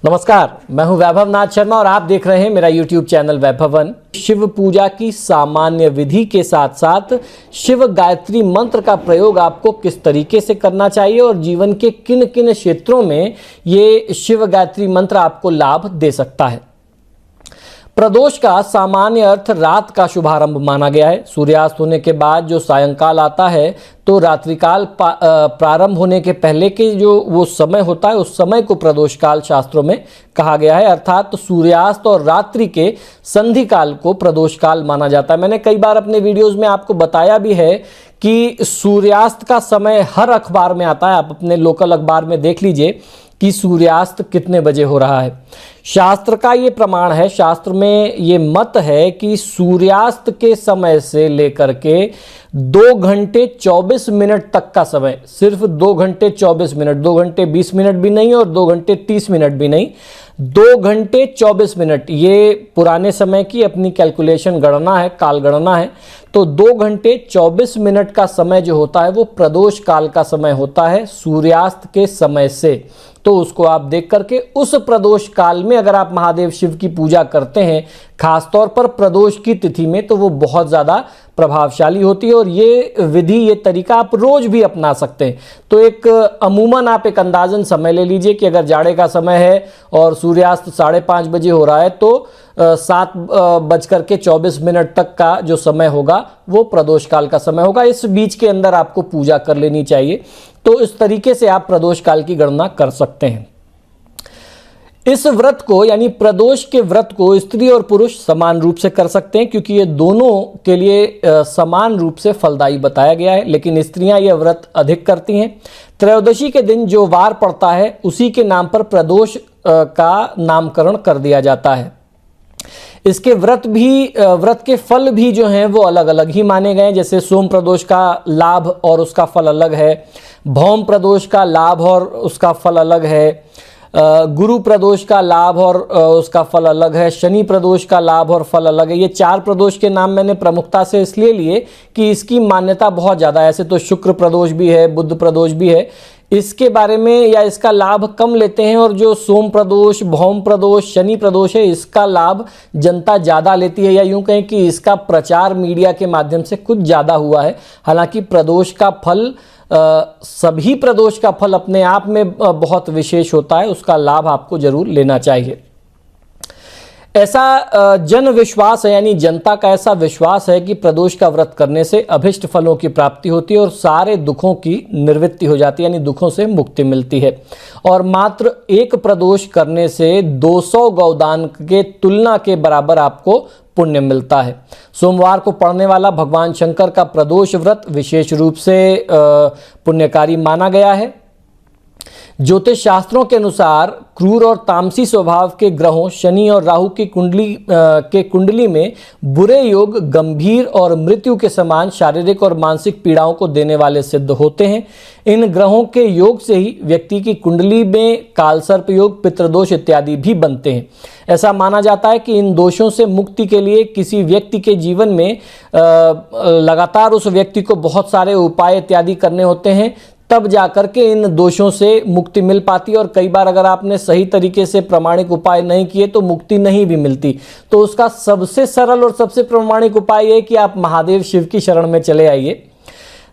नमस्कार, मैं हूं वैभव नाथ शर्मा और आप देख रहे हैं मेरा YouTube चैनल वैभवन। शिव पूजा की सामान्य विधि के साथ साथ शिव गायत्री मंत्र का प्रयोग आपको किस तरीके से करना चाहिए और जीवन के किन किन क्षेत्रों में ये शिव गायत्री मंत्र आपको लाभ दे सकता है। प्रदोष का सामान्य अर्थ रात का शुभारंभ माना गया है। सूर्यास्त होने के बाद जो सायंकाल आता है तो रात्रिकाल प्रारंभ होने के पहले के जो वो समय होता है उस समय को प्रदोष काल शास्त्रों में कहा गया है, अर्थात तो सूर्यास्त और रात्रि के संधि काल को प्रदोष काल माना जाता है। मैंने कई बार अपने वीडियोस में आपको बताया भी है कि सूर्यास्त का समय हर अखबार में आता है। आप अपने लोकल अखबार में देख लीजिए कि सूर्यास्त कितने बजे हो रहा है। शास्त्र का ये प्रमाण है, शास्त्र में ये मत है कि सूर्यास्त के समय से लेकर के 2 घंटे 24 मिनट तक का समय, सिर्फ 2 घंटे 24 मिनट, 2 घंटे 20 मिनट भी नहीं और 2 घंटे 30 मिनट भी नहीं, 2 घंटे 24 मिनट, ये पुराने समय की अपनी कैलकुलेशन गणना है, काल गणना है। तो 2 घंटे 24 मिनट का समय जो होता है वो प्रदोष काल का समय होता है सूर्यास्त के समय से। तो उसको आप देख करके उस प्रदोष काल में अगर आप महादेव शिव की पूजा करते हैं, खासतौर पर प्रदोष की तिथि में, तो वो बहुत ज़्यादा प्रभावशाली होती है और ये विधि, ये तरीका आप रोज भी अपना सकते हैं। तो एक अमूमन आप एक अंदाजन समय ले लीजिए कि अगर जाड़े का समय है और सूर्यास्त 5:30 बजे हो रहा है तो 7:24 तक का जो समय होगा वो प्रदोष काल का समय होगा। इस बीच के अंदर आपको पूजा कर लेनी चाहिए। तो इस तरीके से आप प्रदोष काल की गणना कर सकते हैं। इस व्रत को यानी प्रदोष के व्रत को स्त्री और पुरुष समान रूप से कर सकते हैं क्योंकि ये दोनों के लिए समान रूप से फलदायी बताया गया है, लेकिन स्त्रियां यह व्रत अधिक करती हैं। त्रयोदशी के दिन जो वार पड़ता है उसी के नाम पर प्रदोष का नामकरण कर दिया जाता है। इसके व्रत के फल भी जो हैं वो अलग अलग ही माने गए, जैसे सोम प्रदोष का लाभ और उसका फल अलग है, भौम प्रदोष का लाभ और उसका फल अलग है, गुरु प्रदोष का लाभ और उसका फल अलग है, शनि प्रदोष का लाभ और फल अलग है। ये 4 प्रदोष के नाम मैंने प्रमुखता से इसलिए लिए कि इसकी मान्यता बहुत ज़्यादा है। ऐसे तो शुक्र प्रदोष भी है, बुध प्रदोष भी है, इसके बारे में या इसका लाभ कम लेते हैं, और जो सोम प्रदोष, भौम प्रदोष, शनि प्रदोष है इसका लाभ जनता ज़्यादा लेती है, या यूं कहें कि इसका प्रचार मीडिया के माध्यम से कुछ ज़्यादा हुआ है। हालांकि प्रदोष का फल, सभी प्रदोष का फल अपने आप में बहुत विशेष होता है, उसका लाभ आपको जरूर लेना चाहिए। ऐसा जन विश्वास है, यानी जनता का ऐसा विश्वास है कि प्रदोष का व्रत करने से अभिष्ट फलों की प्राप्ति होती है और सारे दुखों की निवृत्ति हो जाती है, यानी दुखों से मुक्ति मिलती है। और मात्र एक प्रदोष करने से 200 गौदान के तुलना के बराबर आपको पुण्य मिलता है। सोमवार को पड़ने वाला भगवान शंकर का प्रदोष व्रत विशेष रूप से पुण्यकारी माना गया है। ज्योतिष शास्त्रों के अनुसार क्रूर और तामसी स्वभाव के ग्रहों शनि और राहु की कुंडली में बुरे योग गंभीर और मृत्यु के समान शारीरिक और मानसिक पीड़ाओं को देने वाले सिद्ध होते हैं। इन ग्रहों के योग से ही व्यक्ति की कुंडली में कालसर्प योग, पितृदोष इत्यादि भी बनते हैं। ऐसा माना जाता है कि इन दोषों से मुक्ति के लिए किसी व्यक्ति के जीवन में लगातार उस व्यक्ति को बहुत सारे उपाय इत्यादि करने होते हैं, तब जाकर के इन दोषों से मुक्ति मिल पाती है। और कई बार अगर आपने सही तरीके से प्रामाणिक उपाय नहीं किए तो मुक्ति नहीं भी मिलती। तो उसका सबसे सरल और सबसे प्रामाणिक उपाय है कि आप महादेव शिव की शरण में चले आइए।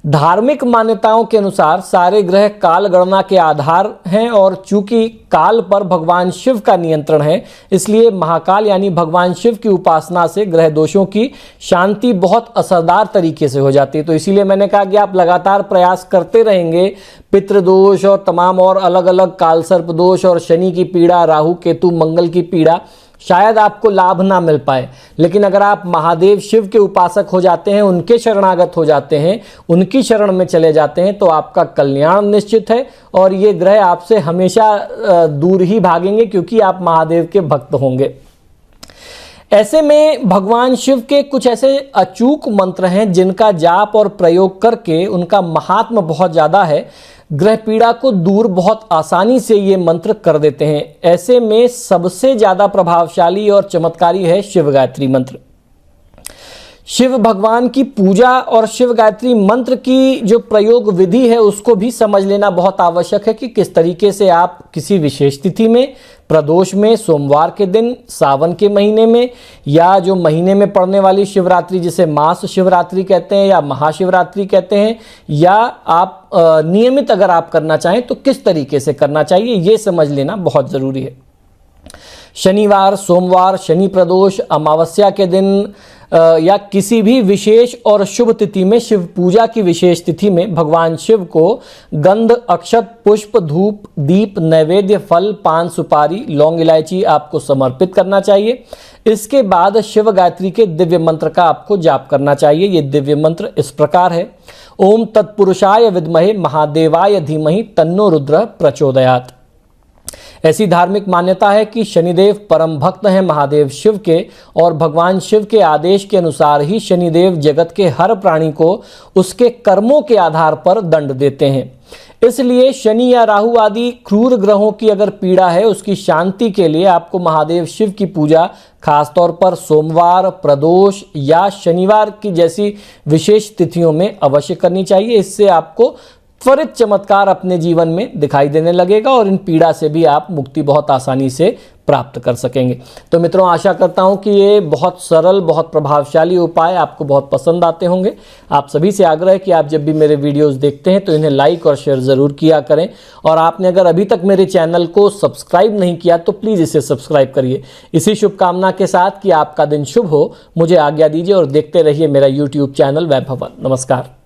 धार्मिक मान्यताओं के अनुसार सारे ग्रह काल गणना के आधार हैं और चूंकि काल पर भगवान शिव का नियंत्रण है, इसलिए महाकाल यानी भगवान शिव की उपासना से ग्रह दोषों की शांति बहुत असरदार तरीके से हो जाती है। तो इसीलिए मैंने कहा कि आप लगातार प्रयास करते रहेंगे, पितृदोष और तमाम और अलग अलग कालसर्प दोष और शनि की पीड़ा, राहु केतु मंगल की पीड़ा, शायद आपको लाभ ना मिल पाए, लेकिन अगर आप महादेव शिव के उपासक हो जाते हैं, उनके शरणागत हो जाते हैं, उनकी शरण में चले जाते हैं, तो आपका कल्याण निश्चित है और ये ग्रह आपसे हमेशा दूर ही भागेंगे क्योंकि आप महादेव के भक्त होंगे। ऐसे में भगवान शिव के कुछ ऐसे अचूक मंत्र हैं जिनका जाप और प्रयोग करके उनका महात्म्य बहुत ज़्यादा है। ग्रह पीड़ा को दूर बहुत आसानी से ये मंत्र कर देते हैं। ऐसे में सबसे ज़्यादा प्रभावशाली और चमत्कारी है शिव गायत्री मंत्र। शिव भगवान की पूजा और शिव गायत्री मंत्र की जो प्रयोग विधि है उसको भी समझ लेना बहुत आवश्यक है कि किस तरीके से आप किसी विशेष तिथि में प्रदोष में सोमवार के दिन, सावन के महीने में, या जो महीने में पड़ने वाली शिवरात्रि जिसे मास शिवरात्रि कहते हैं या महाशिवरात्रि कहते हैं, या आप नियमित अगर आप करना चाहें तो किस तरीके से करना चाहिए ये समझ लेना बहुत ज़रूरी है। शनिवार, सोमवार, शनि प्रदोष, अमावस्या के दिन या किसी भी विशेष और शुभ तिथि में, शिव पूजा की विशेष तिथि में भगवान शिव को गंध, अक्षत, पुष्प, धूप, दीप, नैवेद्य, फल, पान, सुपारी, लौंग, इलायची आपको समर्पित करना चाहिए। इसके बाद शिव गायत्री के दिव्य मंत्र का आपको जाप करना चाहिए। ये दिव्य मंत्र इस प्रकार है: ओम तत्पुरुषाय विद्महे महादेवाय धीमहि तन्नो रुद्र प्रचोदयात्। ऐसी धार्मिक मान्यता है कि शनिदेव परम भक्त हैं महादेव शिव के, और भगवान शिव के आदेश के अनुसार ही शनिदेव जगत के हर प्राणी को उसके कर्मों के आधार पर दंड देते हैं। इसलिए शनि या राहु आदि क्रूर ग्रहों की अगर पीड़ा है, उसकी शांति के लिए आपको महादेव शिव की पूजा खासतौर पर सोमवार, प्रदोष या शनिवार की जैसी विशेष तिथियों में अवश्य करनी चाहिए। इससे आपको त्वरित चमत्कार अपने जीवन में दिखाई देने लगेगा और इन पीड़ा से भी आप मुक्ति बहुत आसानी से प्राप्त कर सकेंगे। तो मित्रों, आशा करता हूं कि ये बहुत सरल, बहुत प्रभावशाली उपाय आपको बहुत पसंद आते होंगे। आप सभी से आग्रह है कि आप जब भी मेरे वीडियोस देखते हैं तो इन्हें लाइक और शेयर ज़रूर किया करें, और आपने अगर अभी तक मेरे चैनल को सब्सक्राइब नहीं किया तो प्लीज़ इसे सब्सक्राइब करिए। इसी शुभकामना के साथ कि आपका दिन शुभ हो, मुझे आज्ञा दीजिए और देखते रहिए मेरा यूट्यूब चैनल वैभव। नमस्कार।